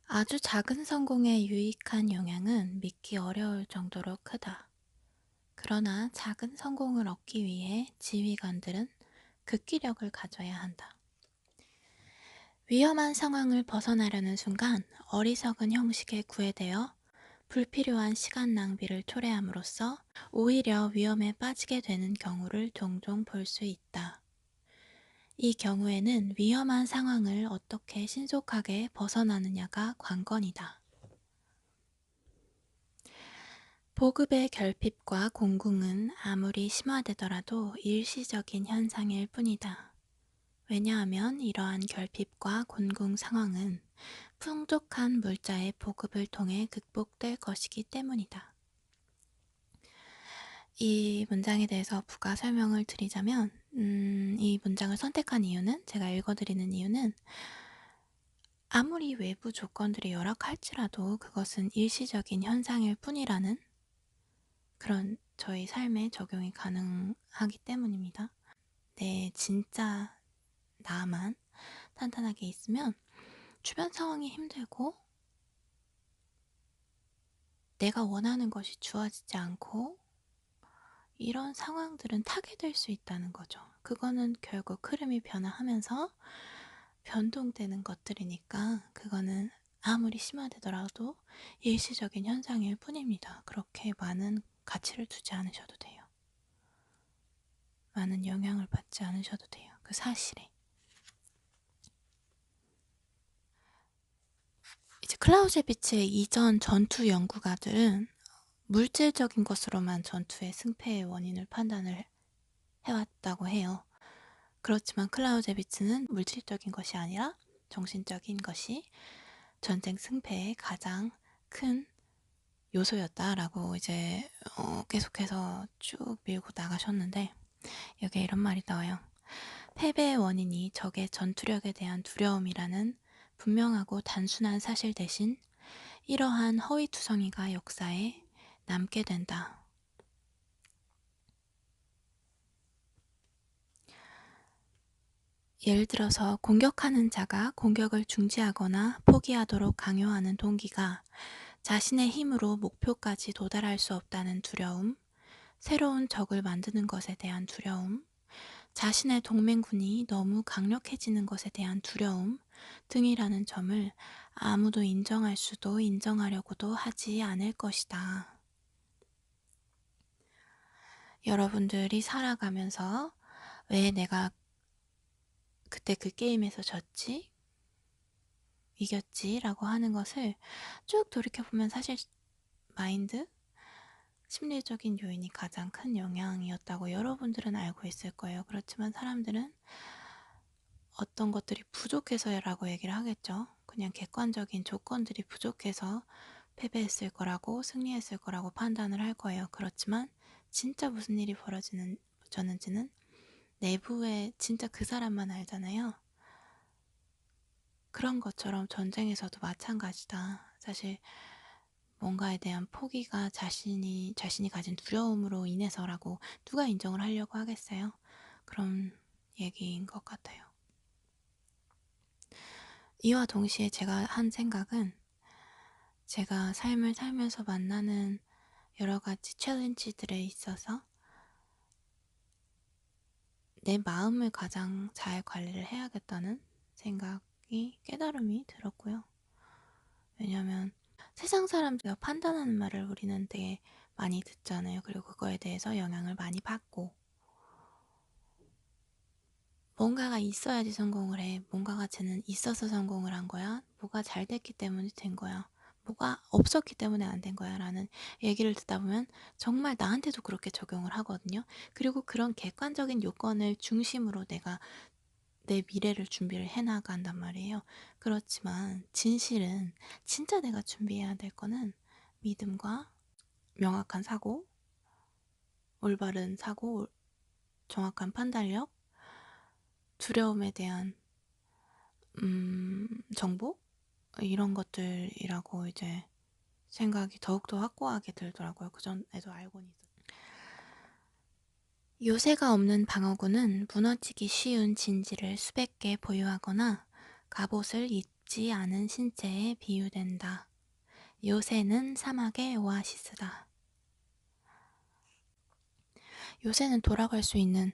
아주 작은 성공의 유익한 영향은 믿기 어려울 정도로 크다. 그러나 작은 성공을 얻기 위해 지휘관들은 극기력을 가져야 한다. 위험한 상황을 벗어나려는 순간 어리석은 형식에 구애되어 불필요한 시간 낭비를 초래함으로써 오히려 위험에 빠지게 되는 경우를 종종 볼 수 있다. 이 경우에는 위험한 상황을 어떻게 신속하게 벗어나느냐가 관건이다. 보급의 결핍과 공궁은 아무리 심화되더라도 일시적인 현상일 뿐이다. 왜냐하면 이러한 결핍과 곤궁 상황은 풍족한 물자의 보급을 통해 극복될 것이기 때문이다. 이 문장에 대해서 부가 설명을 드리자면, 이 문장을 선택한 이유는, 제가 읽어드리는 이유는, 아무리 외부 조건들이 열악할지라도 그것은 일시적인 현상일 뿐이라는 그런 저희 삶에 적용이 가능하기 때문입니다. 진짜 나만 탄탄하게 있으면 주변 상황이 힘들고 내가 원하는 것이 주어지지 않고 이런 상황들은 타게 될 수 있다는 거죠. 그거는 결국 흐름이 변화하면서 변동되는 것들이니까 그거는 아무리 심화되더라도 일시적인 현상일 뿐입니다. 그렇게 많은 가치를 두지 않으셔도 돼요. 많은 영향을 받지 않으셔도 돼요. 그 사실에. 이제 클라우제비츠의 이전 전투 연구가들은 물질적인 것으로만 전투의 승패의 원인을 판단을 해왔다고 해요. 그렇지만 클라우제비츠는 물질적인 것이 아니라 정신적인 것이 전쟁 승패의 가장 큰 요소였다라고 이제 계속해서 쭉 밀고 나가셨는데, 여기에 이런 말이 나와요. 패배의 원인이 적의 전투력에 대한 두려움이라는 분명하고 단순한 사실 대신 이러한 허위투성이가 역사에 남게 된다. 예를 들어서 공격하는 자가 공격을 중지하거나 포기하도록 강요하는 동기가 자신의 힘으로 목표까지 도달할 수 없다는 두려움, 새로운 적을 만드는 것에 대한 두려움, 자신의 동맹군이 너무 강력해지는 것에 대한 두려움 등이라는 점을 아무도 인정할 수도 인정하려고도 하지 않을 것이다. 여러분들이 살아가면서 왜 내가 그때 그 게임에서 졌지? 이겼지? 라고 하는 것을 쭉 돌이켜보면 사실 마인드? 심리적인 요인이 가장 큰 영향이었다고 여러분들은 알고 있을 거예요. 그렇지만 사람들은 어떤 것들이 부족해서라고 얘기를 하겠죠. 그냥 객관적인 조건들이 부족해서 패배했을 거라고 승리했을 거라고 판단을 할 거예요. 그렇지만 진짜 무슨 일이 벌어졌는지는 내부에 진짜 그 사람만 알잖아요. 그런 것처럼 전쟁에서도 마찬가지다. 사실 뭔가에 대한 포기가 자신이 가진 두려움으로 인해서라고 누가 인정을 하려고 하겠어요? 그런 얘기인 것 같아요. 이와 동시에 제가 한 생각은, 제가 삶을 살면서 만나는 여러 가지 챌린지들에 있어서 내 마음을 가장 잘 관리를 해야겠다는 깨달음이 들었고요. 왜냐면 세상 사람들과 판단하는 말을 우리는 되게 많이 듣잖아요. 그리고 그거에 대해서 영향을 많이 받고, 뭔가가 있어야지 성공을 해. 뭔가가 쟤는 있어서 성공을 한 거야. 뭐가 잘 됐기 때문에 된 거야. 뭐가 없었기 때문에 안 된 거야. 라는 얘기를 듣다 보면 정말 나한테도 그렇게 적용을 하거든요. 그리고 그런 객관적인 요건을 중심으로 내가 내 미래를 준비를 해나간단 말이에요. 그렇지만 진실은 진짜 내가 준비해야 될 거는 믿음과 명확한 사고, 올바른 사고, 정확한 판단력, 두려움에 대한 정보? 이런 것들이라고 이제 생각이 더욱더 확고하게 들더라고요. 그전에도 알고는 있었어요. 요새가 없는 방어구는 무너지기 쉬운 진지를 수백 개 보유하거나 갑옷을 죽지 않은 신체에 비유된다. 요새는 사막의 오아시스다. 요새는 돌아갈 수 있는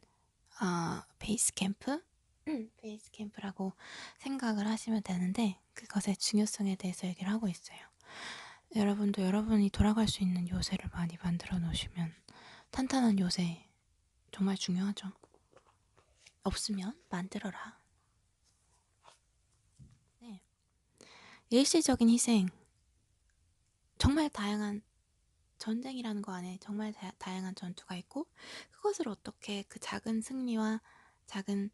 베이스 캠프? 베이스 캠프라고 생각을 하시면 되는데, 그것의 중요성에 대해서 얘기를 하고 있어요. 여러분도 여러분이 돌아갈 수 있는 요새를 많이 만들어 놓으시면, 탄탄한 요새 정말 중요하죠. 없으면 만들어라. 네. 일시적인 희생, 정말 다양한, 전쟁이라는 거 안에 정말 다양한 전투가 있고, 그것을 어떻게, 그 작은 승리와 작은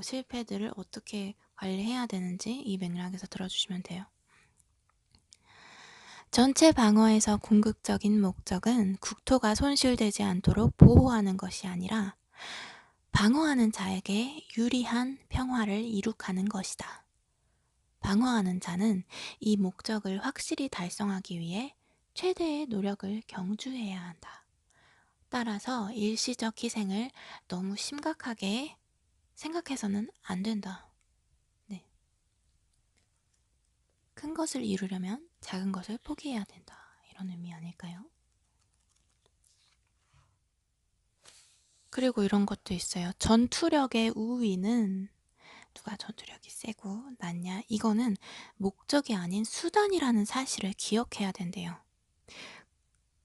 실패들을 어떻게 관리해야 되는지 이 맥락에서 들어주시면 돼요. 전체 방어에서 궁극적인 목적은 국토가 손실되지 않도록 보호하는 것이 아니라 방어하는 자에게 유리한 평화를 이룩하는 것이다. 방어하는 자는 이 목적을 확실히 달성하기 위해 최대의 노력을 경주해야 한다. 따라서 일시적 희생을 너무 심각하게 생각해서는 안 된다. 네. 큰 것을 이루려면 작은 것을 포기해야 된다. 이런 의미 아닐까요? 그리고 이런 것도 있어요. 전투력의 우위는, 누가 전투력이 세고 낮냐, 이거는 목적이 아닌 수단이라는 사실을 기억해야 된대요.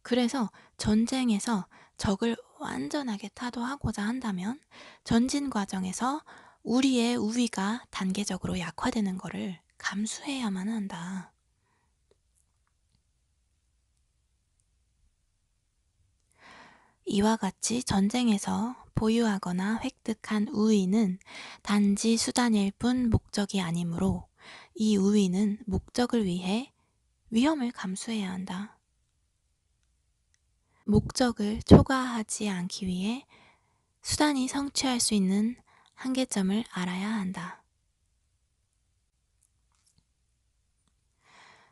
그래서 전쟁에서 적을 완전하게 타도하고자 한다면 전진 과정에서 우리의 우위가 단계적으로 약화되는 것을 감수해야만 한다. 이와 같이 전쟁에서 보유하거나 획득한 우위는 단지 수단일 뿐 목적이 아니므로 이 우위는 목적을 위해 위험을 감수해야 한다. 목적을 초과하지 않기 위해 수단이 성취할 수 있는 한계점을 알아야 한다.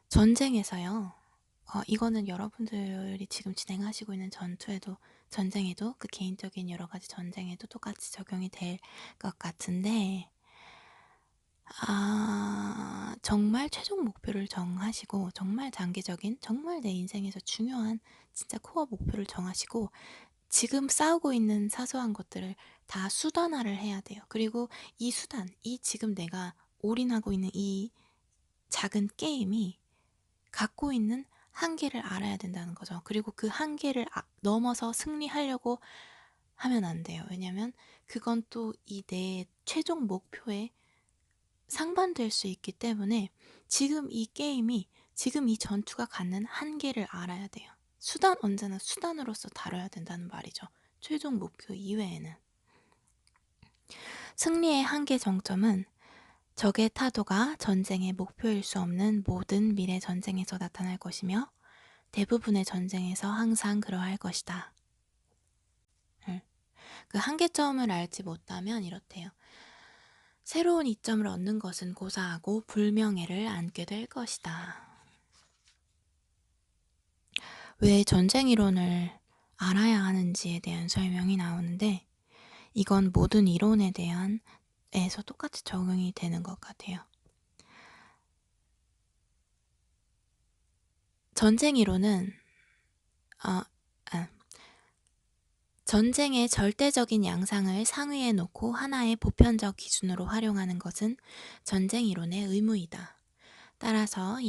전쟁에서요, 이거는 여러분들이 지금 진행하시고 있는 전쟁에도, 그 개인적인 여러 가지 전쟁에도 똑같이 적용이 될 것 같은데, 정말 최종 목표를 정하시고, 정말 장기적인, 정말 내 인생에서 중요한 진짜 코어 목표를 정하시고, 지금 싸우고 있는 사소한 것들을 다 수단화를 해야 돼요. 그리고 이 수단, 이 지금 내가 올인하고 있는 이 작은 게임이 갖고 있는 한계를 알아야 된다는 거죠. 그리고 그 한계를 넘어서 승리하려고 하면 안 돼요. 왜냐면 그건 또 이 내 최종 목표에 상반될 수 있기 때문에 지금 이 게임이, 지금 이 전투가 갖는 한계를 알아야 돼요. 언제나 수단으로서 다뤄야 된다는 말이죠. 최종 목표 이외에는. 승리의 한계 정점은 적의 타도가 전쟁의 목표일 수 없는 모든 미래 전쟁에서 나타날 것이며 대부분의 전쟁에서 항상 그러할 것이다. 그 한계점을 알지 못하면 이렇대요. 새로운 이점을 얻는 것은 고사하고 불명예를 안게 될 것이다. 왜 전쟁 이론을 알아야 하는지에 대한 설명이 나오는데, 이건 모든 이론에 대한 에서 똑같이 적용이 되는 것 같아요. 전쟁 이론은 전쟁의 절대적인 양상을 상위에 놓고 하나의 보편적 기준으로 활용하는 것은 전쟁 이론의 의무이다. 따라서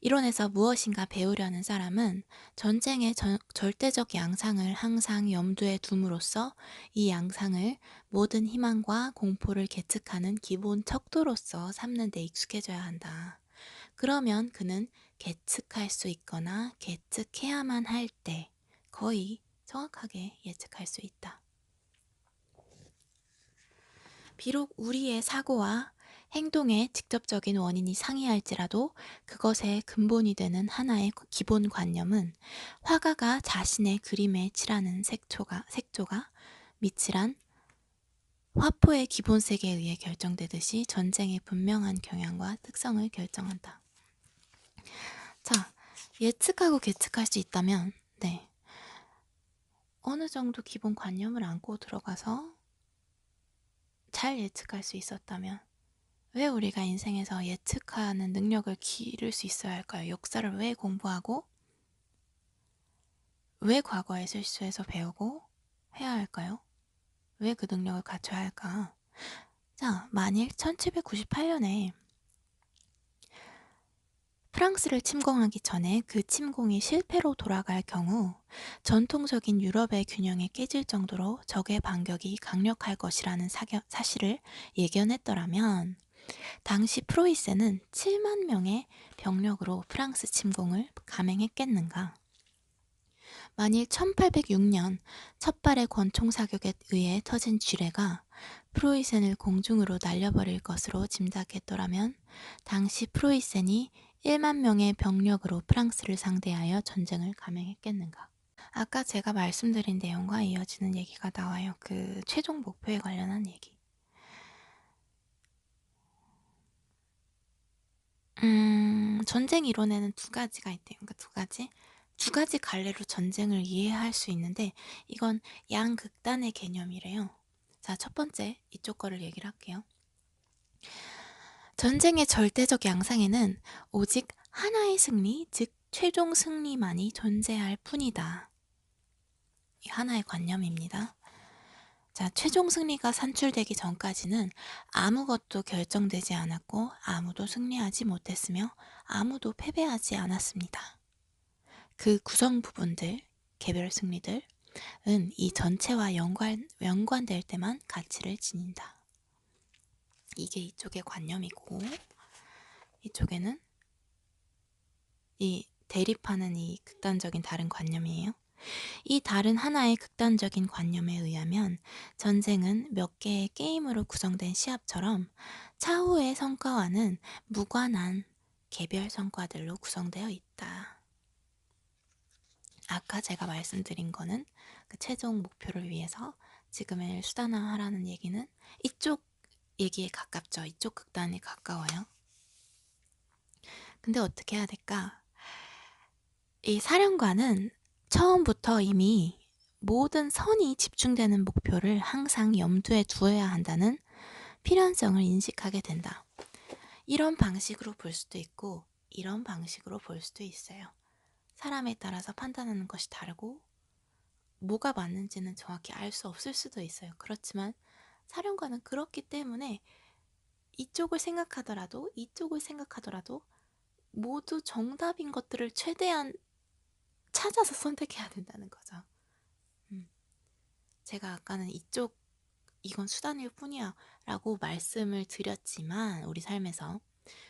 이론에서 무엇인가 배우려는 사람은 전쟁의 절대적 양상을 항상 염두에 둠으로써 이 양상을 모든 희망과 공포를 계측하는 기본 척도로서 삼는 데 익숙해져야 한다. 그러면 그는 계측할 수 있거나 계측해야만 할 때 거의 정확하게 예측할 수 있다. 비록 우리의 사고와 행동의 직접적인 원인이 상이할지라도 그것의 근본이 되는 하나의 기본 관념은 화가가 자신의 그림에 칠하는 색조가 밑칠한 화포의 기본색에 의해 결정되듯이 전쟁의 분명한 경향과 특성을 결정한다. 자, 예측하고 계측할 수 있다면, 네, 어느 정도 기본 관념을 안고 들어가서 잘 예측할 수 있었다면, 왜 우리가 인생에서 예측하는 능력을 기를 수 있어야 할까요? 역사를 왜 공부하고 왜 과거의 실수에서 배우고 해야 할까요? 왜 그 능력을 갖춰야 할까? 자, 만일 1798년에 프랑스를 침공하기 전에 그 침공이 실패로 돌아갈 경우 전통적인 유럽의 균형이 깨질 정도로 적의 반격이 강력할 것이라는 사실을 예견했더라면 당시 프로이센은 7만 명의 병력으로 프랑스 침공을 감행했겠는가? 만일 1806년 첫발의 권총 사격에 의해 터진 쥐레가 프로이센을 공중으로 날려버릴 것으로 짐작했더라면 당시 프로이센이 1만 명의 병력으로 프랑스를 상대하여 전쟁을 감행했겠는가? 아까 제가 말씀드린 내용과 이어지는 얘기가 나와요. 그 최종 목표에 관련한 얘기. 전쟁 이론에는 두 가지가 있대요. 그러니까 두 가지 갈래로 전쟁을 이해할 수 있는데 이건 양극단의 개념이래요. 자, 첫 번째 이쪽 거를 얘기를 할게요. 전쟁의 절대적 양상에는 오직 하나의 승리, 즉 최종 승리만이 존재할 뿐이다. 이 하나의 관념입니다. 자, 최종 승리가 산출되기 전까지는 아무것도 결정되지 않았고 아무도 승리하지 못했으며 아무도 패배하지 않았습니다. 그 구성 부분들, 개별 승리들은 이 전체와 연관될 때만 가치를 지닌다. 이게 이쪽의 관념이고 이쪽에는 이 대립하는 이 극단적인 다른 관념이에요. 이 다른 하나의 극단적인 관념에 의하면 전쟁은 몇 개의 게임으로 구성된 시합처럼 차후의 성과와는 무관한 개별 성과들로 구성되어 있다. 아까 제가 말씀드린 거는 그 최종 목표를 위해서 지금을 수단화하라는 얘기는 이쪽 얘기에 가깝죠. 이쪽 극단에 가까워요. 근데 어떻게 해야 될까? 이 사령관은 처음부터 이미 모든 선이 집중되는 목표를 항상 염두에 두어야 한다는 필연성을 인식하게 된다. 이런 방식으로 볼 수도 있고 이런 방식으로 볼 수도 있어요. 사람에 따라서 판단하는 것이 다르고 뭐가 맞는지는 정확히 알 수 없을 수도 있어요. 그렇지만 사령관은 그렇기 때문에 이쪽을 생각하더라도 모두 정답인 것들을 최대한 찾아서 선택해야 된다는 거죠. 제가 아까는 이건 수단일 뿐이야 라고 말씀을 드렸지만 우리 삶에서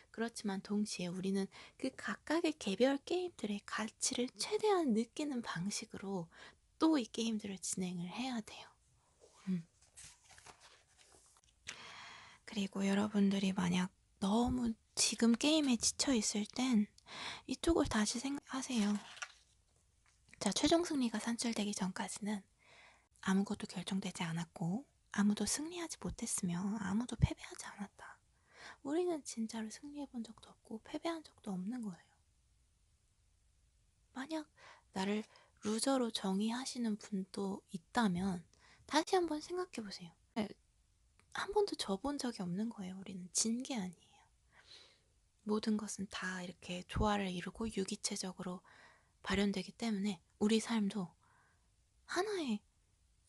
그렇지만 동시에 우리는 그 각각의 개별 게임들의 가치를 최대한 느끼는 방식으로 또 이 게임들을 진행을 해야 돼요. 그리고 여러분들이 만약 너무 지금 게임에 지쳐 있을 땐 이쪽을 다시 생각하세요. 자, 최종 승리가 산출되기 전까지는 아무것도 결정되지 않았고 아무도 승리하지 못했으며 아무도 패배하지 않았다. 우리는 진짜로 승리해 본 적도 없고 패배한 적도 없는 거예요. 만약 나를 루저로 정의하시는 분도 있다면 다시 한번 생각해 보세요. 한 번도 져본 적이 없는 거예요. 우리는 진 게 아니에요. 모든 것은 다 이렇게 조화를 이루고 유기체적으로 발현되기 때문에 우리 삶도 하나의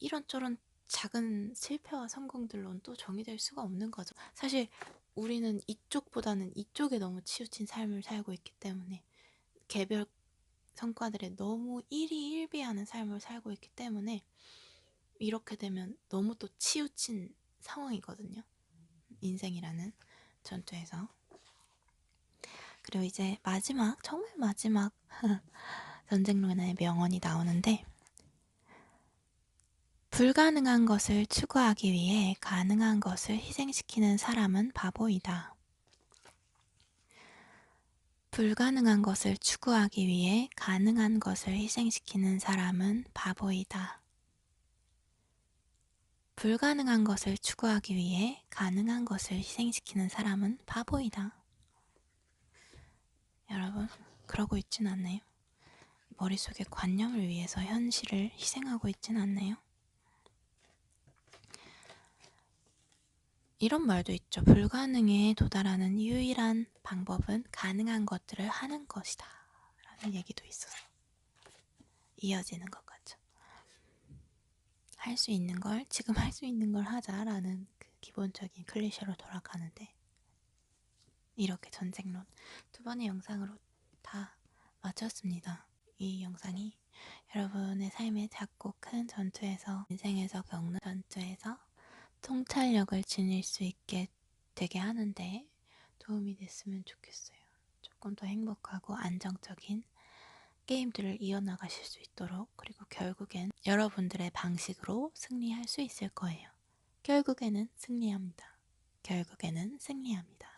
이런저런 작은 실패와 성공들로는 또 정의될 수가 없는 거죠. 사실 우리는 이쪽보다는 이쪽에 너무 치우친 삶을 살고 있기 때문에 개별 성과들에 너무 일희일비하는 삶을 살고 있기 때문에 이렇게 되면 너무 또 치우친 상황이거든요. 인생이라는 전투에서. 그리고 이제 정말 마지막 전쟁론의 명언이 나오는데 불가능한 것을 추구하기 위해 가능한 것을 희생시키는 사람은 바보이다. 불가능한 것을 추구하기 위해 가능한 것을 희생시키는 사람은 바보이다. 불가능한 것을 추구하기 위해 가능한 것을 희생시키는 사람은 바보이다. 여러분, 그러고 있진 않나요? 머릿속의 관념을 위해서 현실을 희생하고 있진 않나요? 이런 말도 있죠. "불가능에 도달하는 유일한 방법은 가능한 것들을 하는 것이다." 라는 얘기도 있어서 이어지는 것 같죠. 할 수 있는 걸 지금 할 수 있는 걸 하자라는 그 기본적인 클리셰로 돌아가는데, 이렇게 전쟁론 두 번의 영상으로 다 마쳤습니다. 이 영상이 여러분의 삶의 작고 큰 전투에서, 인생에서 겪는 전투에서 통찰력을 지닐 수 있게 되게 하는데 도움이 됐으면 좋겠어요. 조금 더 행복하고 안정적인 게임들을 이어나가실 수 있도록, 그리고 결국엔 여러분들의 방식으로 승리할 수 있을 거예요. 결국에는 승리합니다. 결국에는 승리합니다.